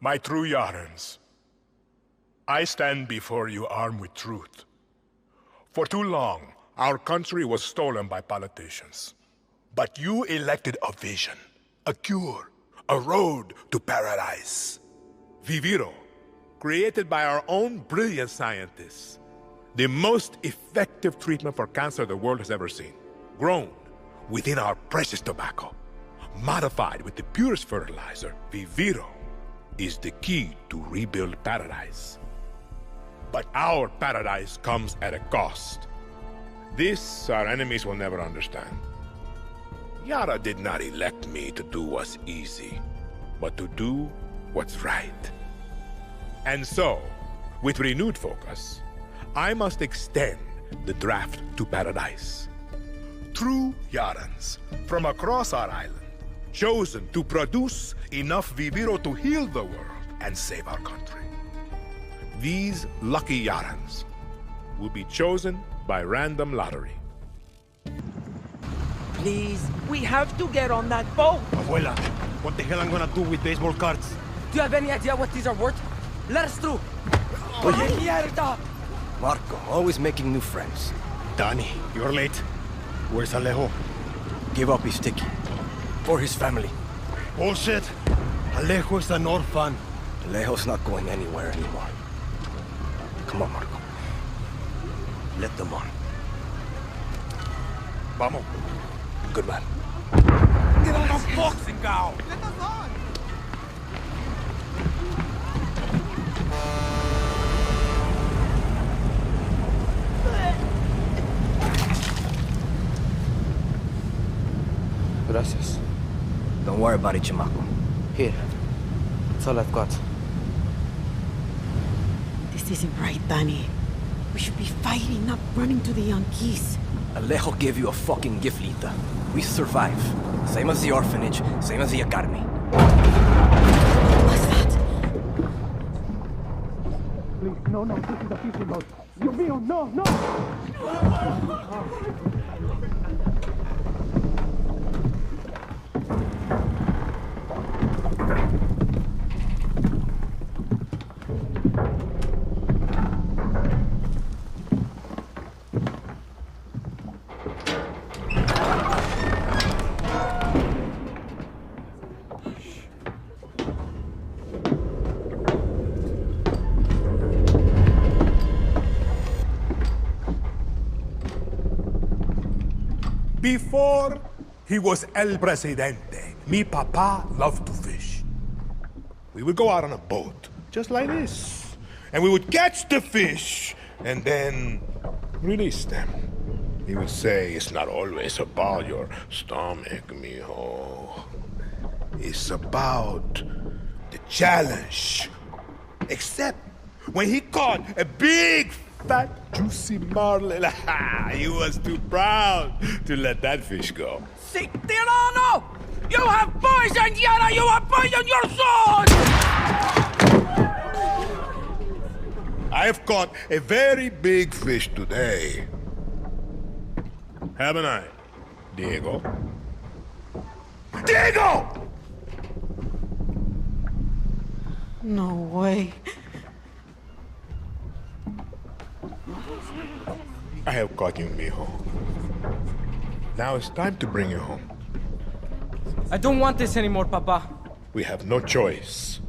My true Yarans, I stand before you armed with truth. For too long, our country was stolen by politicians. But you elected a vision, a cure, a road to paradise. Viviro, created by our own brilliant scientists. The most effective treatment for cancer the world has ever seen. Grown within our precious tobacco. Modified with the purest fertilizer, Viviro is the key to rebuild paradise. But our paradise comes at a cost. This our enemies will never understand. Yara did not elect me to do what's easy, but to do what's right. And so, with renewed focus, I must extend the draft to paradise. True Yarans from across our island, chosen to produce enough Viviro to heal the world and save our country. These lucky Yarans will be chosen by random lottery. Please, we have to get on that boat. Abuela, what the hell I'm gonna do with baseball cards? Do you have any idea what these are worth? Let us through. Oye. Mierda! Marco, always making new friends. Danny, you're late. Where's Alejo? Give up his ticket. For his family. Bullshit! Alejo is an orphan. Alejo's not going anywhere anymore. Come on, Marco. Let them on. Vamos. Good man. Get us boxing out! Gracias. Don't worry about it, chamaco. Here. That's all I've got. This isn't right, Danny. We should be fighting, not running to the Yankees. Alejo gave you a fucking gift, Lita. We survive. Same as the orphanage, same as the academy. What's that? Please, no, this is a fishing boat. Dios mío, no! Before he was El Presidente, mi papa loved to fish. We would go out on a boat, just like this, and we would catch the fish and then release them. He would say, it's not always about your stomach, mijo. It's about the challenge. Except when he caught a big, fat, juicy marlin, he was too proud to let that fish go. Si, Tirano! You have poisoned Yara! You have poisoned your son! I have caught a very big fish today. Haven't I, Diego? Diego! No way. I have caught you, mijo. Now it's time to bring you home. I don't want this anymore, Papa. We have no choice.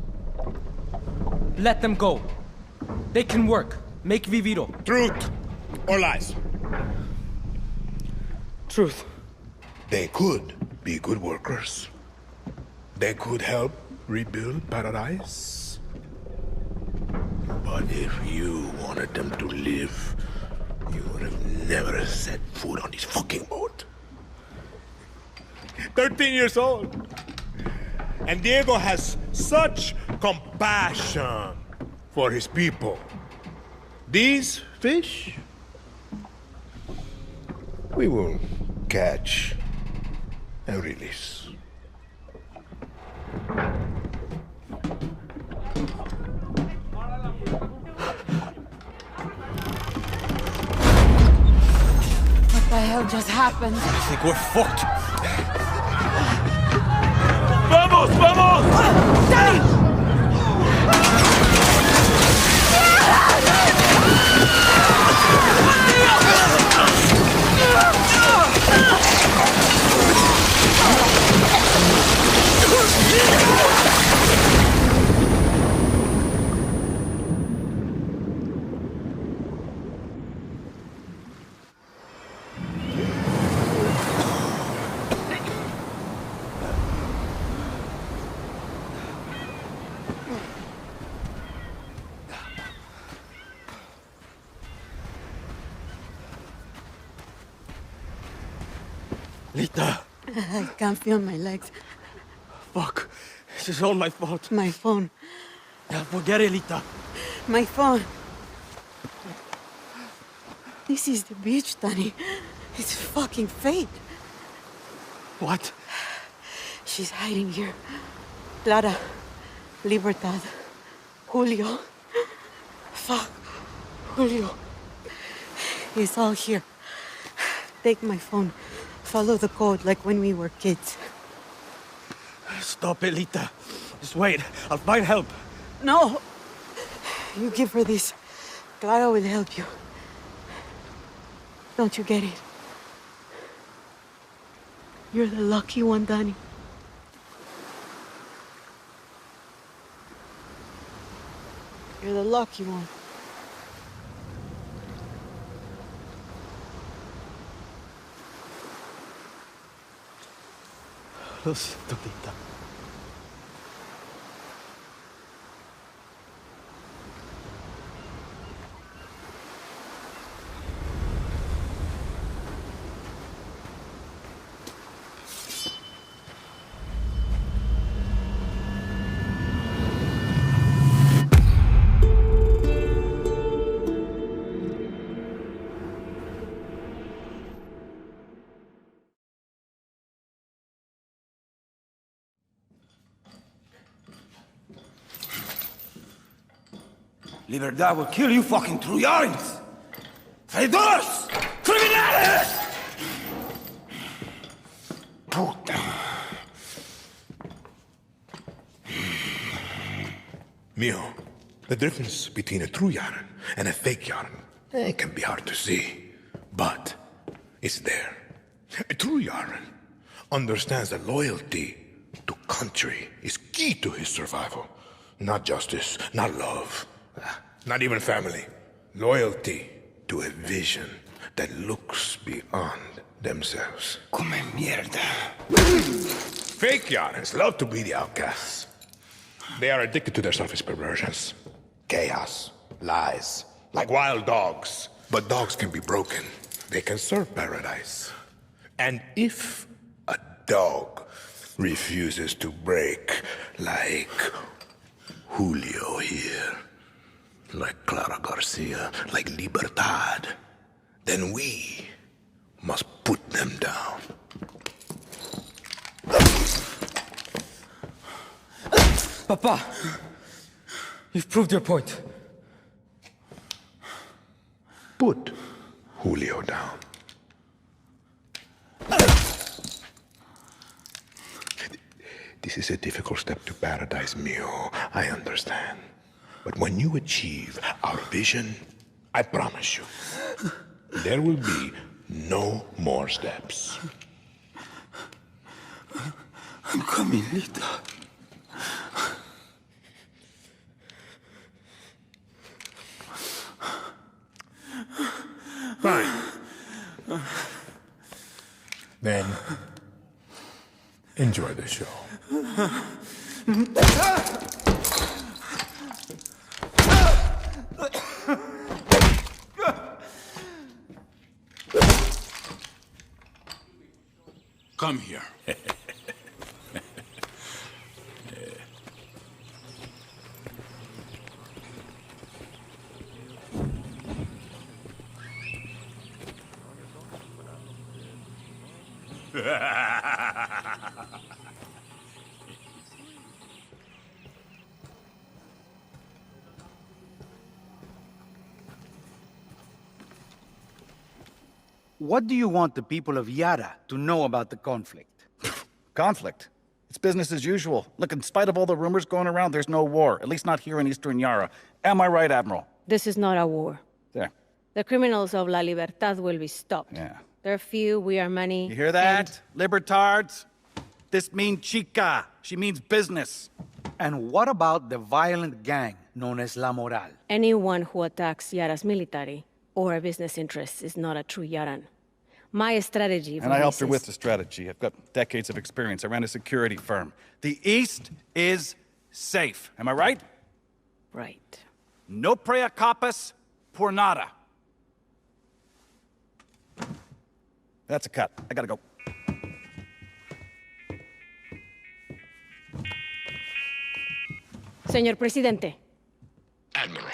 Let them go. They can work. Make Viviro. Truth or lies? Truth. They could be good workers. They could help rebuild paradise. But if you wanted them to live, you would have never set foot on this fucking boat. 13 years old. And Diego has such compassion for his people. These fish, we will catch and release. What the hell just happened? I think we're fucked. ¡Vamos, vamos! Danny! Lita! I can't feel my legs. Fuck. This is all my fault. My phone. Yeah, forget it, Lita. My phone. This is the beach, Danny. It's fucking fate. What? She's hiding here. Clara, Libertad, Julio. Fuck, Julio. It's all here. Take my phone. Follow the code like when we were kids. Stop it, Lita. Just wait. I'll find help. No! You give her this. Clara will help you. Don't you get it? You're the lucky one, Danny. You're the lucky one. Lo siento, Lita. Libertad will kill you fucking Trujans! Traidores! Criminales! Puta. Mio, the difference between a true Yaran and a fake Yaran, it can be hard to see, but it's there. A true Yaran understands that loyalty to country is key to his survival. Not justice, not love, not even family. Loyalty to a vision that looks beyond themselves. Come mierda. Fake Yarans love to be the outcasts. They are addicted to their selfish perversions. Chaos, lies, like wild dogs. But dogs can be broken. They can serve paradise. And if a dog refuses to break, like Julio here, like Clara Garcia, like Libertad, then we must put them down. Papa! You've proved your point. Put Julio down. This is a difficult step to paradise, Mio. I understand. But when you achieve our vision, I promise you, there will be no more steps. I'm coming, Lita. Fine. Then, enjoy the show. Come here. What do you want the people of Yara to know about the conflict? Conflict? It's business as usual. Look, in spite of all the rumors going around, there's no war. At least not here in Eastern Yara. Am I right, Admiral? This is not a war. There. The criminals of La Libertad will be stopped. Yeah. They're few, we are many. You hear that? Libertards? This means chica. She means business. And what about the violent gang known as La Moral? Anyone who attacks Yara's military or business interests is not a true Yaran. My strategy... And I helped her with the strategy. I've got decades of experience. I ran a security firm. The East is safe. Am I right? Right. No prea capas por nada. That's a cut. I gotta go. Señor Presidente. Admiral,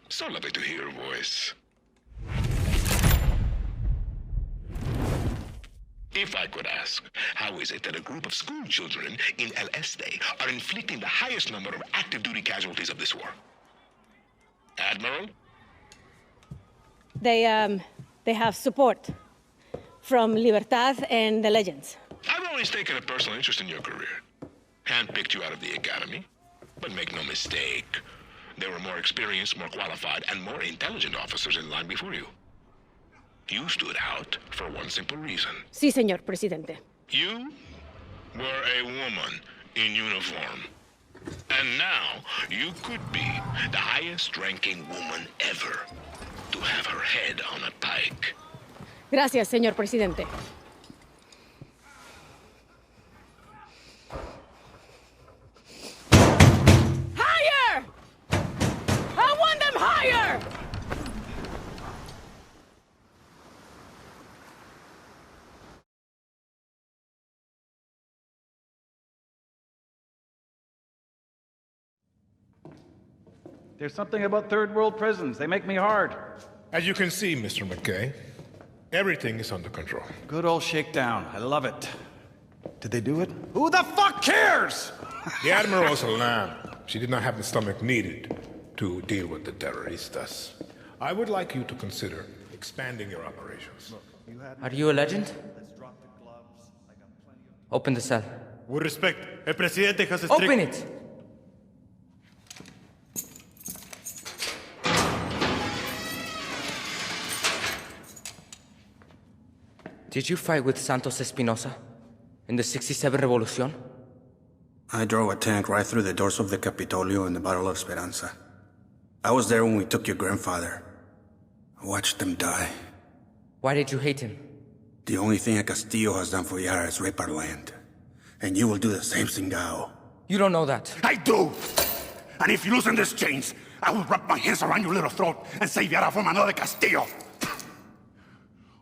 so lovely to hear your voice. If I could ask, how is it that a group of school children in El Este are inflicting the highest number of active duty casualties of this war? Admiral? They have support from Libertad and the Legends. I've always taken a personal interest in your career. Handpicked you out of the academy. But make no mistake, there were more experienced, more qualified, and more intelligent officers in line before you. You stood out for one simple reason. Sí, señor Presidente. You were a woman in uniform. And now you could be the highest-ranking woman ever to have her head on a pike. Gracias, señor Presidente. Higher! I want them higher! There's something about third world prisons. They make me hard. As you can see, Mr. McKay, everything is under control. Good old shakedown. I love it. Did they do it? Who the fuck cares? The Admiral was a lamb. She did not have the stomach needed to deal with the terroristas. I would like you to consider expanding your operations. Are you a legend? Open the cell. With respect, el presidente has a strict... Open it! Did you fight with Santos Espinosa in the 67 Revolution? I drove a tank right through the doors of the Capitolio in the Battle of Esperanza. I was there when we took your grandfather. I watched him die. Why did you hate him? The only thing a Castillo has done for Yara is rape our land. And you will do the same, Singao. You don't know that. I do! And if you loosen these chains, I will wrap my hands around your little throat and save Yara from another Castillo.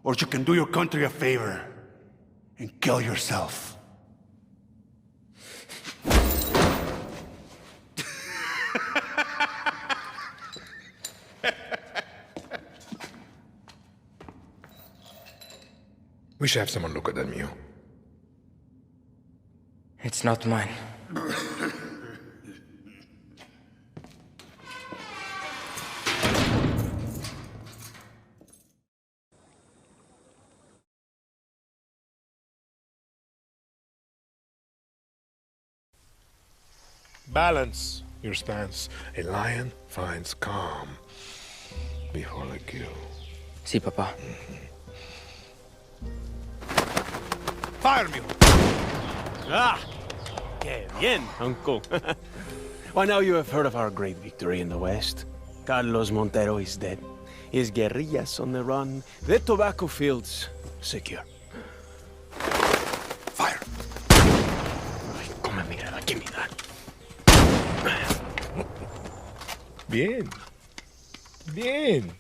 Or you can do your country a favor and kill yourself. We should have someone look at that mule. It's not mine. Balance your stance. A lion finds calm before the kill. Sí, papá. Fire, mule! Ah! Que bien, uncle. Well, now you have heard of our great victory in the West. Carlos Montero is dead. His guerrillas on the run. The tobacco fields secure. Fire! Ay, come mierda, give me that. Bien. Bien.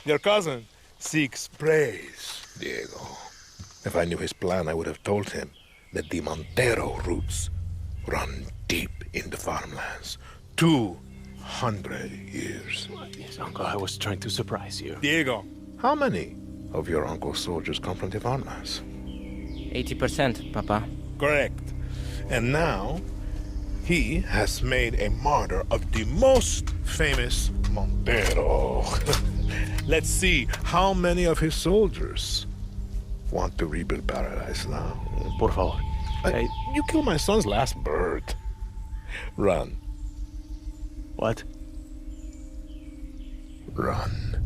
Your cousin seeks praise, Diego. If I knew his plan, I would have told him that the Montero roots run deep in the farmlands. 200 years. Yes, uncle, I was trying to surprise you. Diego, how many of your uncle's soldiers come from the farmlands? 80%, Papa. Correct. And now, he has made a martyr of the most famous Montero. Let's see how many of his soldiers want to rebuild paradise now. Por favor. You killed my son's last bird. Run. What? Run.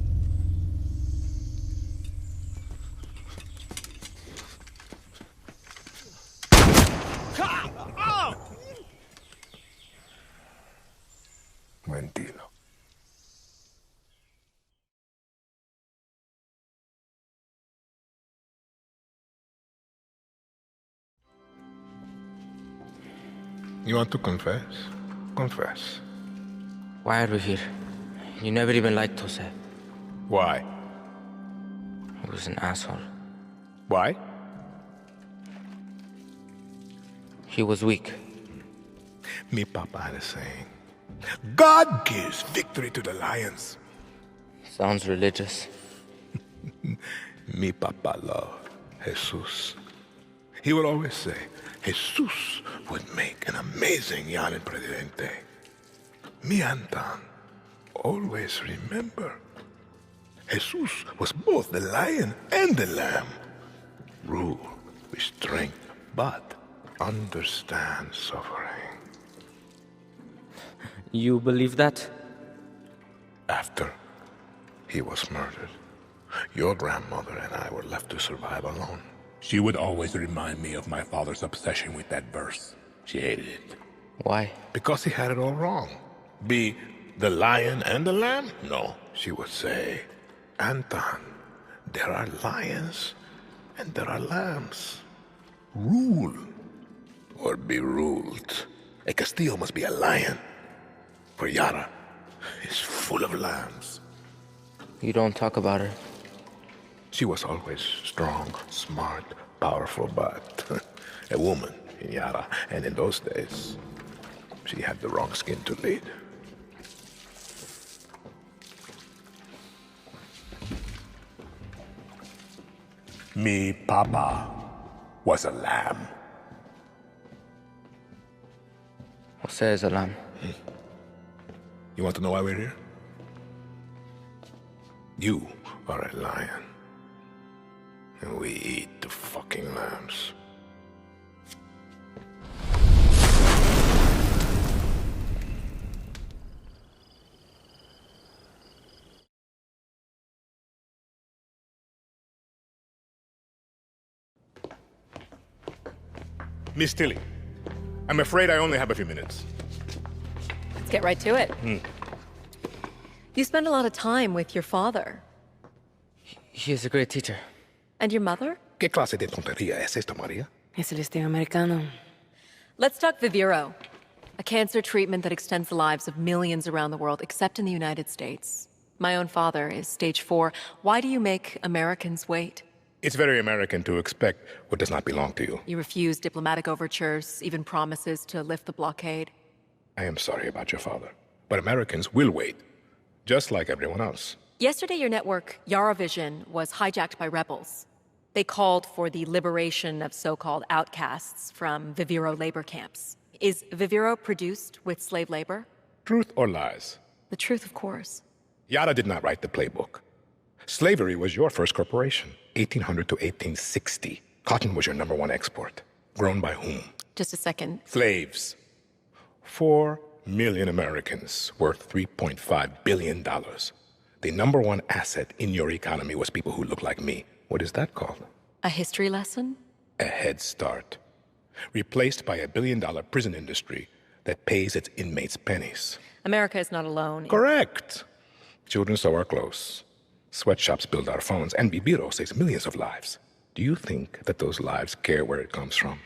Buen tiro. You want to confess? Confess. Why are we here? You never even liked Jose. Why? He was an asshole. Why? He was weak. Me papa had a saying. God gives victory to the lions. Sounds religious. Me papa loved Jesus. He would always say, Jesus would make an amazing Yanin Presidente. Me Anton always remember, Jesus was both the lion and the lamb. Rule with strength, but understand suffering. You believe that? After he was murdered, your grandmother and I were left to survive alone. She would always remind me of my father's obsession with that verse. She hated it. Why? Because he had it all wrong. Be the lion and the lamb? No, she would say, Anton, there are lions and there are lambs. Rule or be ruled. A Castillo must be a lion, for Yara is full of lambs. You don't talk about her. She was always strong, smart, powerful, but a woman in Yara. And in those days, she had the wrong skin to lead. Me papa was a lamb. Jose is a lamb. You want to know why we're here? You are a lion. And we eat the fucking lambs. Miss Tilly, I'm afraid I only have a few minutes. Let's get right to it. You spend a lot of time with your father. He is a great teacher. And your mother? ¿Qué clase de tontería es esta, María? Es el estilo americano. Let's talk Viviro, a cancer treatment that extends the lives of millions around the world, except in the United States. My own father is stage 4. Why do you make Americans wait? It's very American to expect what does not belong to you. You refuse diplomatic overtures, even promises to lift the blockade. I am sorry about your father, but Americans will wait, just like everyone else. Yesterday, your network, Yaravision, was hijacked by rebels. They called for the liberation of so-called outcasts from Viviro labor camps. Is Viviro produced with slave labor? Truth or lies? The truth, of course. Yara did not write the playbook. Slavery was your first corporation, 1800 to 1860. Cotton was your #1 export. Grown by whom? Just a second. Slaves. 4 million Americans worth $3.5 billion. The #1 asset in your economy was people who look like me. What is that called? A history lesson? A head start. Replaced by a $1 billion prison industry that pays its inmates pennies. America is not alone. Correct. Children sew our clothes. Sweatshops build our phones. And Viviro saves millions of lives. Do you think that those lives care where it comes from?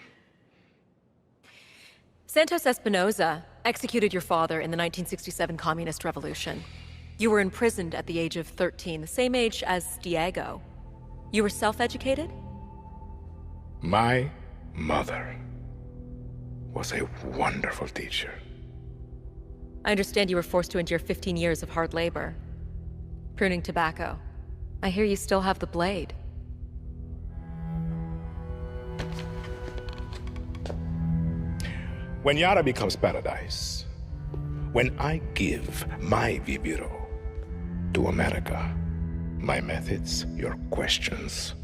Santos Espinosa executed your father in the 1967 Communist Revolution. You were imprisoned at the age of 13, the same age as Diego. You were self-educated? My mother was a wonderful teacher. I understand you were forced to endure 15 years of hard labor. Pruning tobacco. I hear you still have the blade. When Yara becomes paradise, when I give my Viviro to America, my methods, your questions,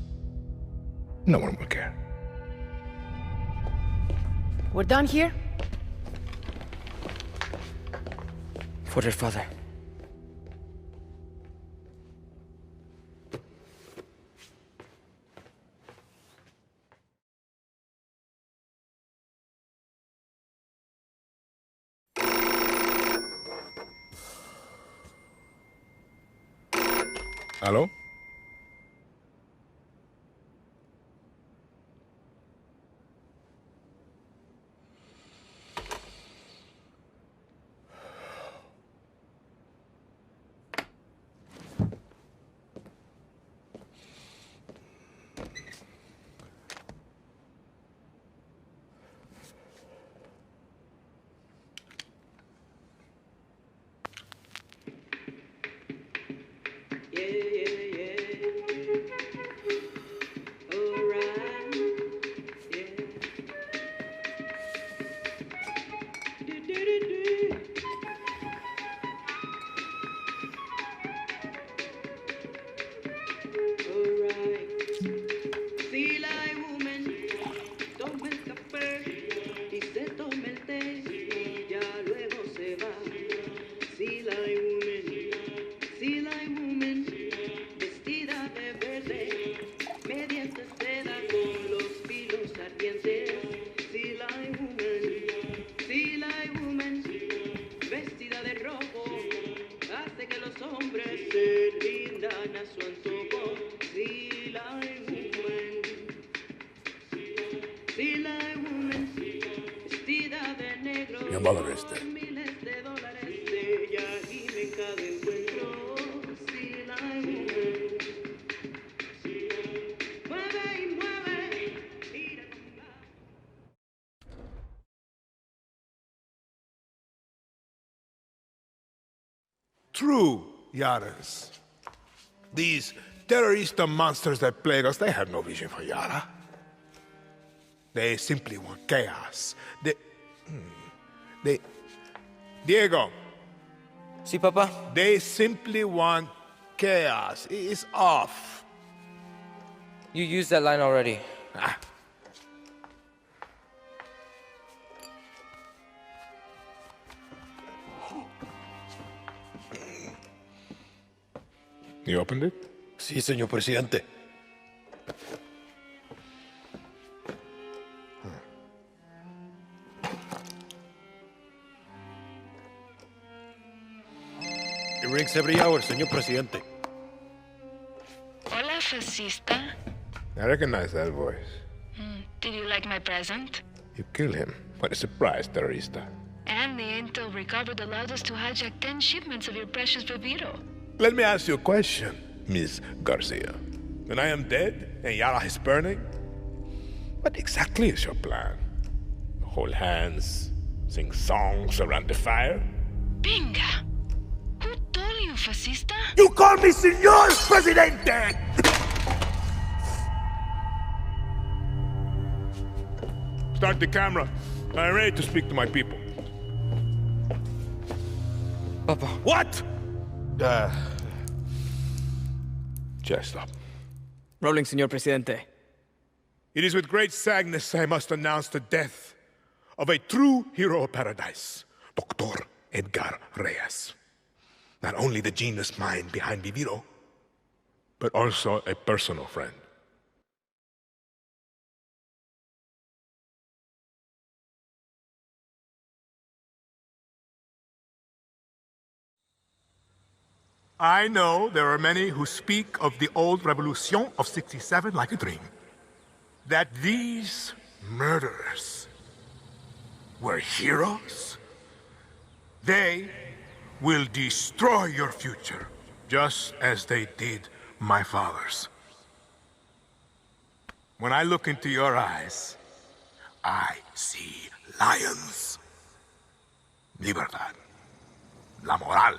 no one will care. We're done here? For your father. Hello? Your mother is dead. True, Yaras. These terrorist monsters that plague us, they have no vision for Yara. They simply want chaos. Diego. Sí, Papa? They simply want chaos. It's off. You used that line already. You opened it? Sí, señor presidente. It rings every hour, señor presidente. Hola, fascista. I recognize that voice. Did you like my present? You killed him. What a surprise, terrorista. And the intel recovered allowed us to hijack 10 shipments of your precious Viviro. Let me ask you a question, Miss Garcia. When I am dead and Yara is burning, what exactly is your plan? Hold hands, sing songs around the fire? Binga! Who told you, fascista? You call me Señor Presidente! Start the camera. I'm ready to speak to my people. Papa. What? Just stop. Rolling, Señor Presidente. It is with great sadness I must announce the death of a true hero of paradise, Dr. Edgar Reyes. Not only the genius mind behind Viviro, but also a personal friend. I know there are many who speak of the old Revolution of '67 like a dream. That these murderers were heroes? They will destroy your future, just as they did my father's. When I look into your eyes, I see lions. Libertad. La moral.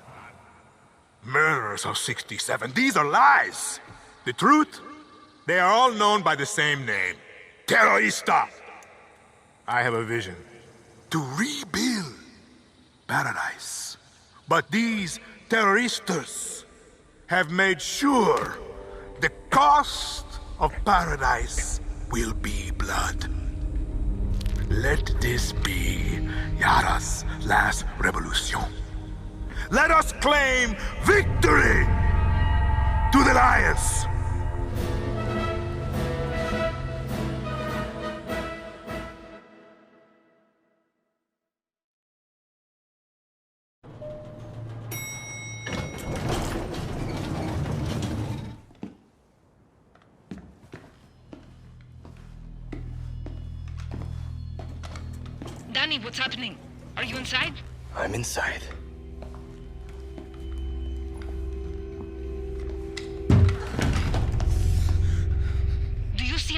Murderers of '67. These are lies. The truth? They are all known by the same name. Terrorista. I have a vision. To rebuild paradise. But these terroristas have made sure the cost of paradise will be blood. Let this be Yara's last revolution. Let us claim victory to the lions! Danny, what's happening? Are you inside? I'm inside.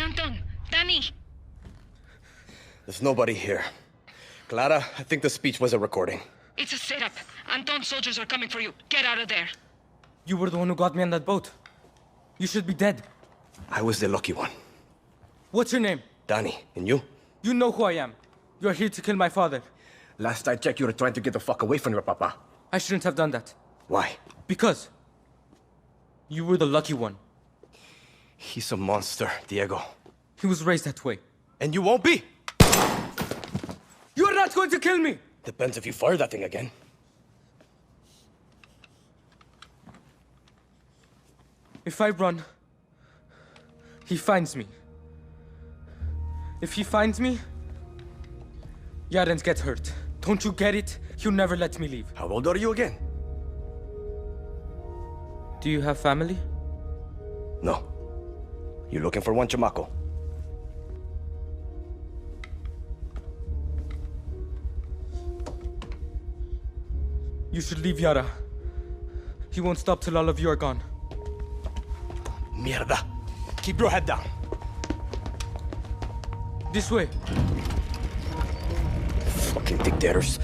Anton, Danny! There's nobody here. Clara, I think the speech was a recording. It's a setup. Anton's soldiers are coming for you. Get out of there. You were the one who got me on that boat. You should be dead. I was the lucky one. What's your name? Danny. And you? You know who I am. You're here to kill my father. Last I checked, you were trying to get the fuck away from your papa. I shouldn't have done that. Why? Because you were the lucky one. He's a monster, Diego. He was raised that way. And you won't be! You're not going to kill me! Depends if you fire that thing again. If I run, he finds me. If he finds me, Yarens gets hurt. Don't you get it? He'll never let me leave. How old are you again? Do you have family? No. You looking for one, chamaco? You should leave Yara. He won't stop till all of you are gone. Mierda. Keep your head down. This way. Fucking dictators.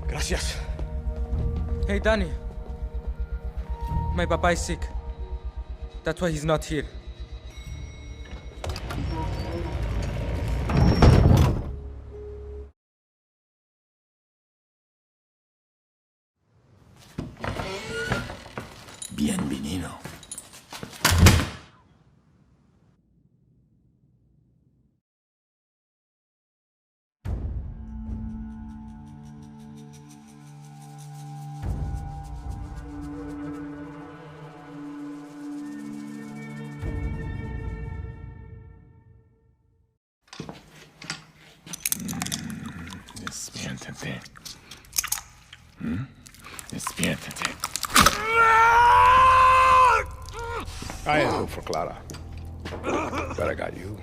Gracias. Hey, Danny. My papa is sick. That's why he's not here. Bienvenido. Despiértate. Despiértate. I had hope for Clara. But I got you.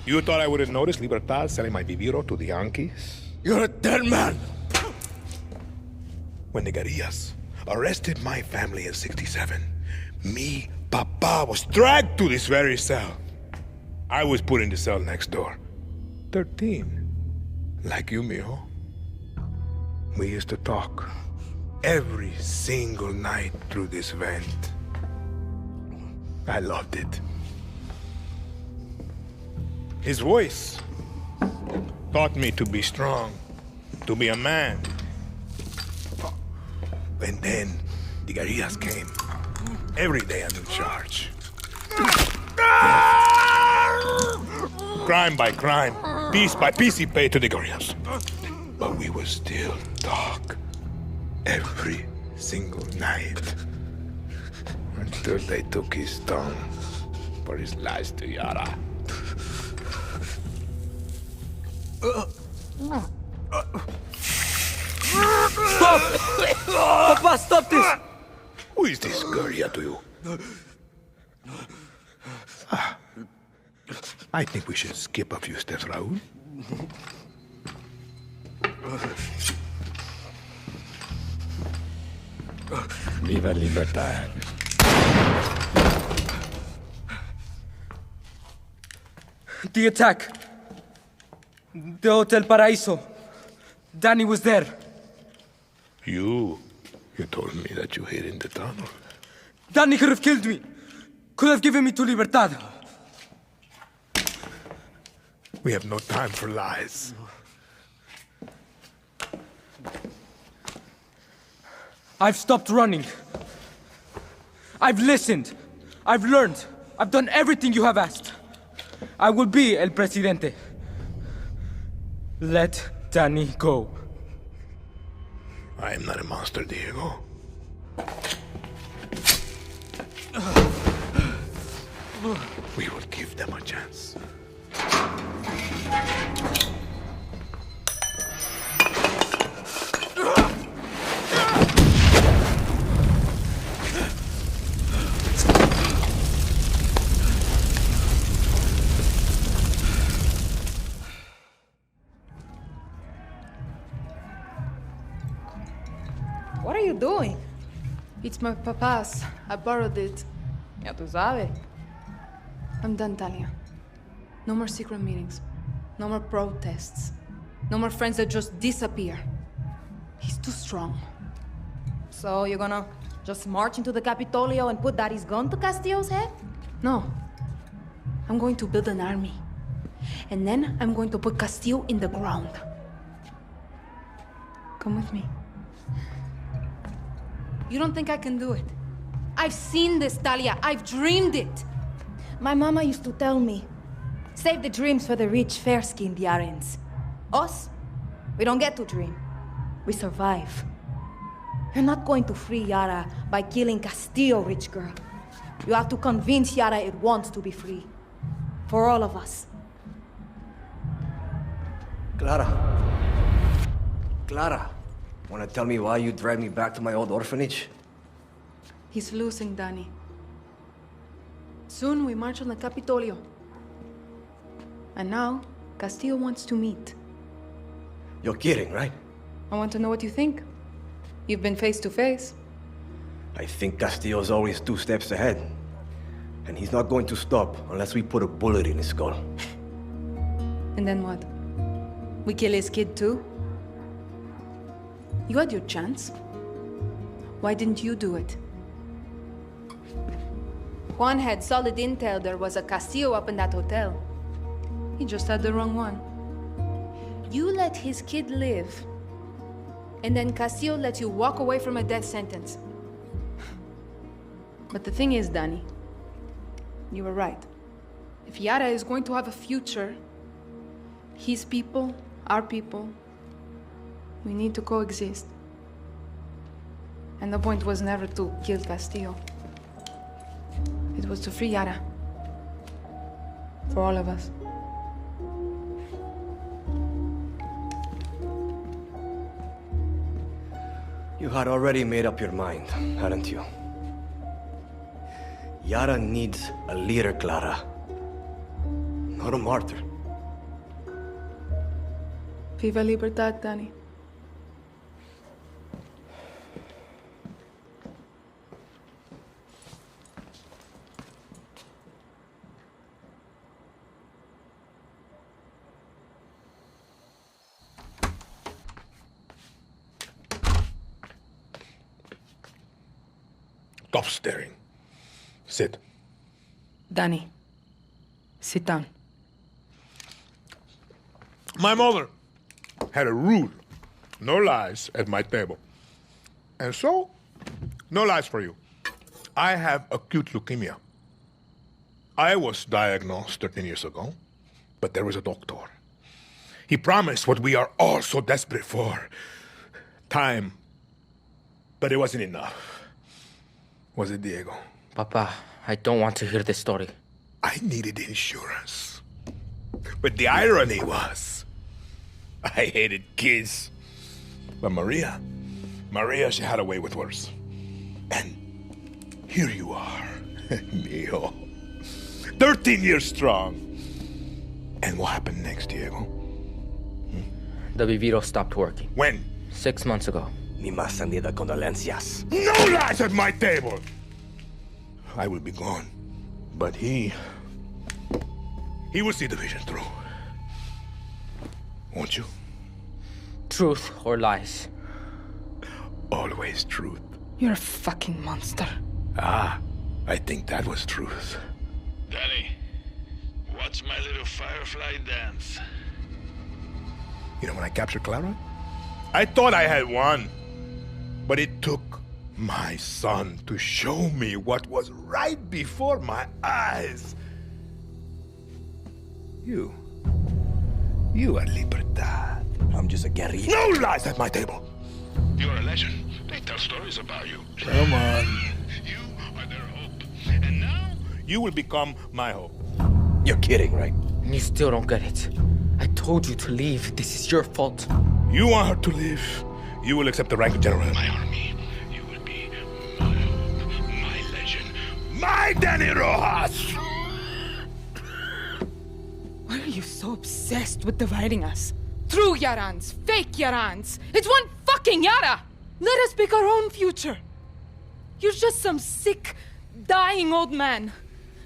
You thought I wouldn't notice Libertad selling my Viviro to the Yankees? You're a dead man! When the guerrillas arrested my family in '67, me, Papa, was dragged to this very cell. I was put in the cell next door. 13. Like you, mijo. We used to talk every single night through this vent. I loved it. His voice taught me to be strong, to be a man. And then the guerrillas came. Every day a new charge. Crime by crime, piece by piece he paid to the guerrillas. But we would still talk every single night. Until they took his tongue for his lies to Yara. Stop! Papa, stop this! Who is this guerrilla to you? I think we should skip a few steps, Raúl. Viva Libertad. The attack. The Hotel Paraíso. Danny was there. You told me that you hid in the tunnel. Danny could have killed me. Could have given me to Libertad. We have no time for lies. I've stopped running. I've listened. I've learned. I've done everything you have asked. I will be El Presidente. Let Danny go. I am not a monster, Diego. We will give them a chance. What are you doing? It's my papa's. I borrowed it. Ya tú sabes. I'm done, Talia. No more secret meetings. No more protests. No more friends that just disappear. He's too strong. So you're gonna just march into the Capitolio and put Daddy's gun to Castillo's head? No. I'm going to build an army. And then I'm going to put Castillo in the ground. Come with me. You don't think I can do it? I've seen this, Talia. I've dreamed it. My mama used to tell me, save the dreams for the rich, fair-skinned Yarans. Us, we don't get to dream. We survive. You're not going to free Yara by killing Castillo, rich girl. You have to convince Yara it wants to be free. For all of us. Clara. Clara. Wanna tell me why you dragged me back to my old orphanage? He's losing, Danny. Soon we march on the Capitolio. And now, Castillo wants to meet. You're kidding, right? I want to know what you think. You've been face to face. I think Castillo's always 2 steps ahead. And he's not going to stop unless we put a bullet in his skull. And then what? We kill his kid too? You had your chance. Why didn't you do it? Juan had solid intel there was a Castillo up in that hotel. He just had the wrong one. You let his kid live, and then Castillo let you walk away from a death sentence. But the thing is, Danny, you were right. If Yara is going to have a future, his people, our people, we need to coexist. And the point was never to kill Castillo. It was to free Yara. For all of us. You had already made up your mind, hadn't you? Yara needs a leader, Clara. Not a martyr. Viva Libertad, Danny. Stop staring. Sit. Danny, sit down. My mother had a rule. No lies at my table. And so, no lies for you. I have acute leukemia. I was diagnosed 13 years ago, but there was a doctor. He promised what we are all so desperate for. Time. But it wasn't enough. Was it, Diego? Papa, I don't want to hear this story. I needed insurance. But the irony was, I hated kids. But Maria, she had a way with words. And here you are, Mio. 13 years strong. And what happened next, Diego? The Viviro stopped working. When? 6 months ago. Mi más sentida condolencias. No lies at my table! I will be gone. But he will see the vision through. Won't you? Truth or lies? Always truth. You're a fucking monster. Ah, I think that was truth. Danny, watch my little firefly dance. You know when I captured Clara? I thought I had won. But it took my son to show me what was right before my eyes. You are Libertad. I'm just a guerrilla. No lies at my table. You're a legend. They tell stories about you. Come on. You are their hope. And now, you will become my hope. You're kidding, right? You still don't get it. I told you to leave. This is your fault. You want her to leave? You will accept the rank of general. My army. You will be my hope, my legend. My Danny Rojas! Why are you so obsessed with dividing us? True Yarans, fake Yarans. It's one fucking Yara! Let us pick our own future. You're just some sick, dying old man.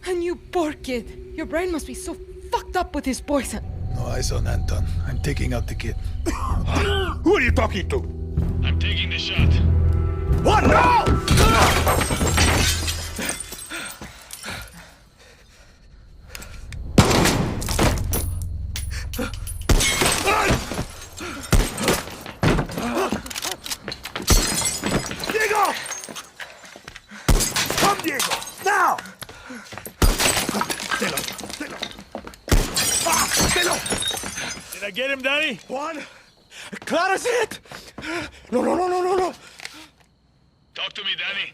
And you poor kid. Your brain must be so fucked up with his poison. No eyes on Anton. I'm taking out the kid. Who are you talking to? I'm taking the shot. What? No! Diego! Come, Diego! Now! Stay low. Stay low! Did I get him, Danny? Juan! Clara's hit! No. Talk to me, Danny.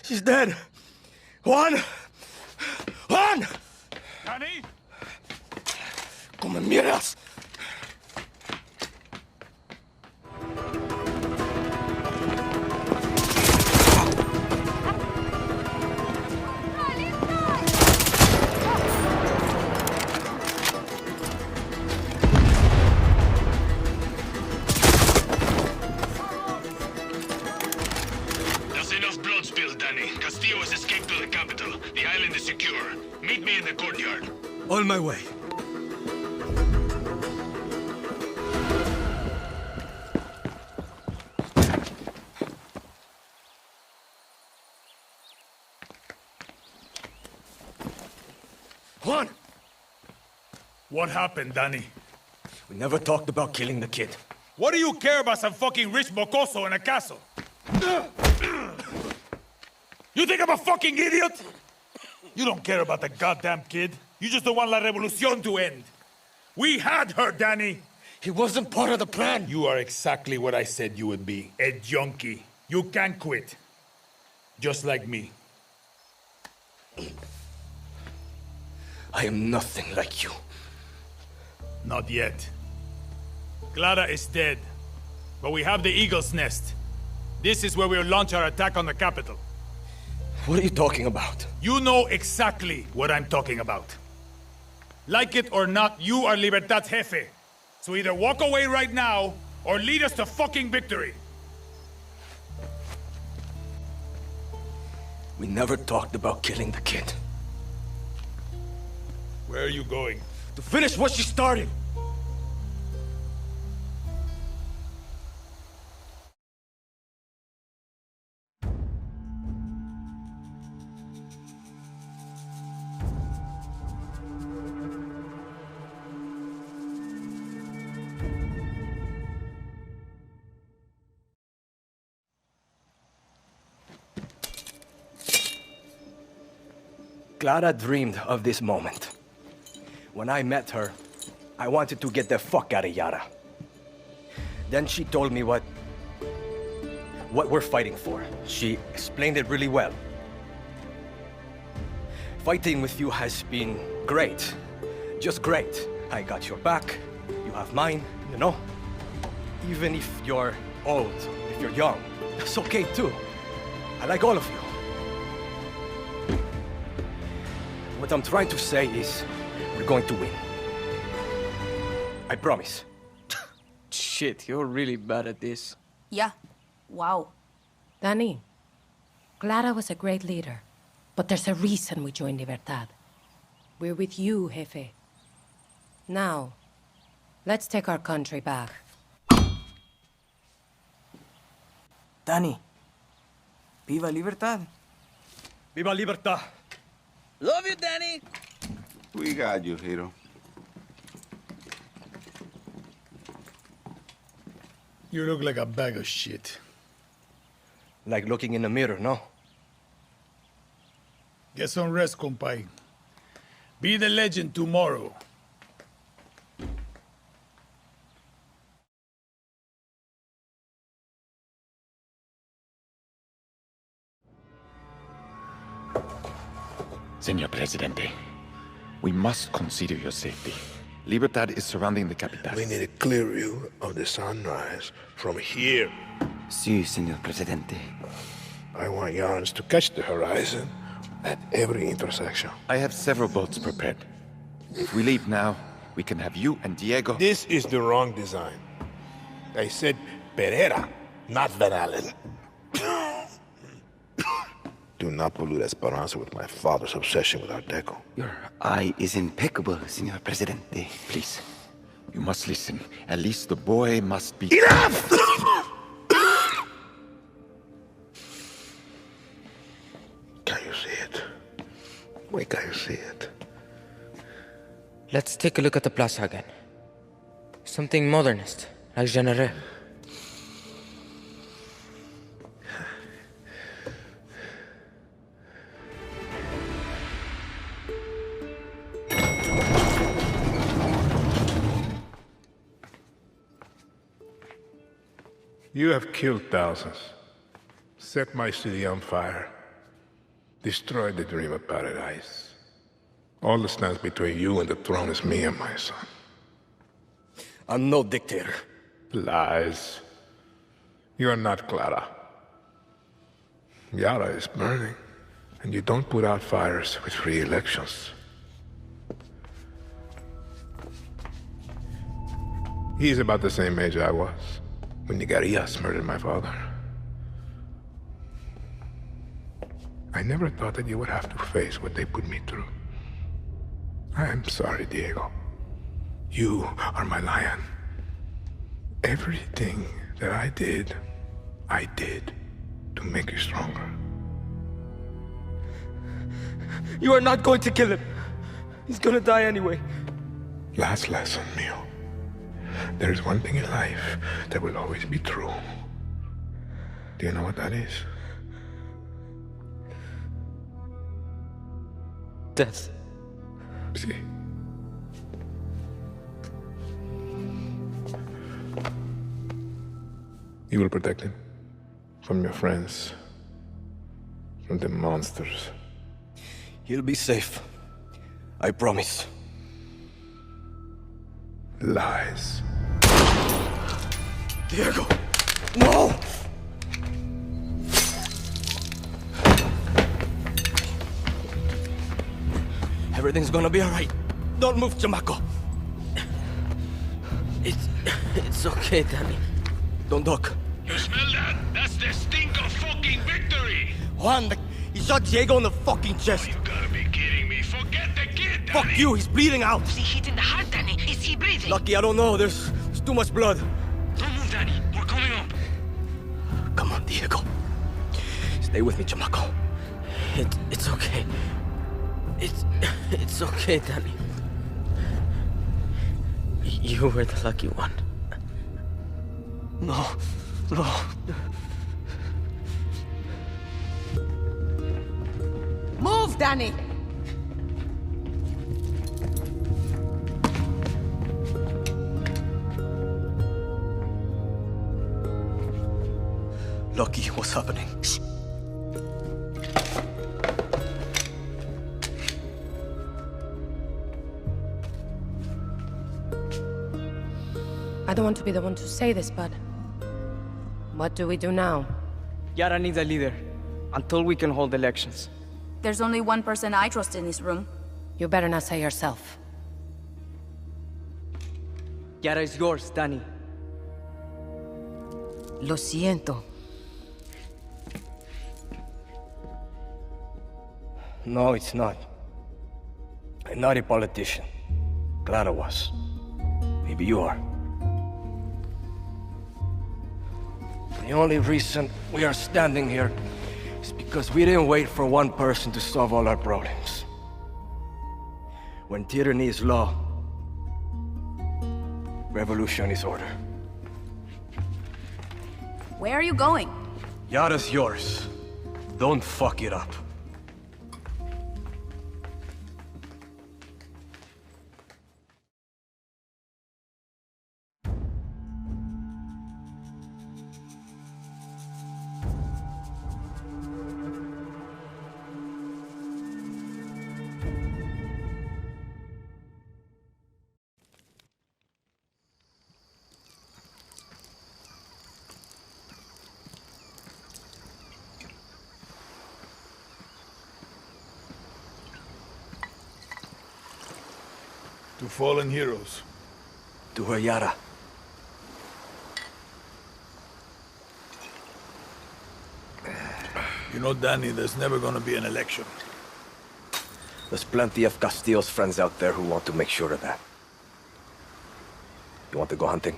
She's dead. Juan! Danny? Come mierdas! enough blood spilled, Danny. Castillo has escaped to the capital. The island is secure. Meet me in the courtyard. On my way. Juan! What happened, Danny? We never talked about killing the kid. What do you care about some fucking rich mocoso in a castle? You think I'm a fucking idiot? You don't care about the goddamn kid. You just don't want La Revolucion to end. We had her, Danny. He wasn't part of the plan. You are exactly what I said you would be. A junkie. You can't quit. Just like me. I am nothing like you. Not yet. Clara is dead. But we have the Eagle's Nest. This is where we'll launch our attack on the capital. What are you talking about? You know exactly what I'm talking about. Like it or not, you are Libertad's jefe. So either walk away right now, or lead us to fucking victory. We never talked about killing the kid. Where are you going? To finish what she started! Clara dreamed of this moment. When I met her, I wanted to get the fuck out of Yara. Then she told me what we're fighting for. She explained it really well. Fighting with you has been great. Just great. I got your back, you have mine, you know? Even if you're old, if you're young, that's okay too. I like all of you. What I'm trying to say is, we're going to win. I promise. Shit, you're really bad at this. Yeah. Wow. Danny, Clara was a great leader, but there's a reason we joined Libertad. We're with you, Jefe. Now, let's take our country back. Danny, viva Libertad. Viva Libertad. Love you, Danny. We got you, hero. You look like a bag of shit. Like looking in the mirror, no? Get some rest, compay. Be the legend tomorrow. Señor Presidente, we must consider your safety. Libertad is surrounding the capital. We need a clear view of the sunrise from here. Sí, señor Presidente. I want Yarns to catch the horizon at every intersection. I have several boats prepared. If we leave now, we can have you and Diego... This is the wrong design. I said Pereira, not Van Allen. Do not pollute Esperanza with my father's obsession with Art Deco. Your eye is impeccable, señor Presidente. Please, you must listen. At least the boy must be... Enough! Can you see it? Wait, can you see it? Let's take a look at the plaza again. Something modernist, like Genere. You have killed thousands, set my city on fire, destroyed the dream of paradise. All that stands between you and the throne is me and my son. I'm no dictator. Lies. You are not Clara. Yara is burning, and you don't put out fires with free elections. He's about the same age I was when the guerrillas murdered my father. I never thought that you would have to face what they put me through. I am sorry, Diego. You are my lion. Everything that I did to make you stronger. You are not going to kill him. He's gonna die anyway. Last lesson, Mio. There is one thing in life that will always be true. Do you know what that is? Death. See. You will protect him from your friends, from the monsters. He'll be safe. I promise. Lies. Diego! No! Everything's gonna be alright. Don't move, chamaco. It's okay, Danny. Don't duck. You smell that? That's the stink of fucking victory! Juan, he shot Diego in the fucking chest. You gotta be kidding me. Forget the kid, Danny! Fuck you, he's bleeding out. Was he hit in the heart, Danny? Is he breathing? Lucky, I don't know. There's too much blood. Don't move, Danny. We're coming up. Come on, Diego. Stay with me, chamaco. It's okay. It's okay, Danny. You were the lucky one. No. Move, Danny! Lucky, what's happening? Shh. I don't want to be the one to say this, but what do we do now? Yara needs a leader until we can hold elections. There's only one person I trust in this room. You better not say yourself. Yara is yours, Danny. Lo siento. No, it's not. I'm not a politician. Clara was. Maybe you are. The only reason we are standing here is because we didn't wait for one person to solve all our problems. When tyranny is law, revolution is order. Where are you going? Yara's yours. Don't fuck it up. To fallen heroes. To her Yara. You know, Danny, there's never gonna be an election. There's plenty of Castillo's friends out there who want to make sure of that. You want to go hunting?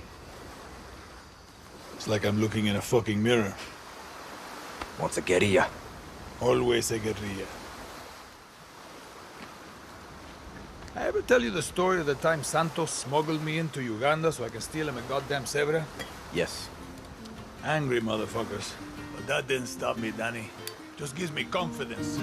It's like I'm looking in a fucking mirror. Wants a guerrilla. Always a guerrilla. I ever tell you the story of the time Santos smuggled me into Uganda so I can steal him a goddamn zebra? Yes. Angry motherfuckers. But that didn't stop me, Danny. Just gives me confidence.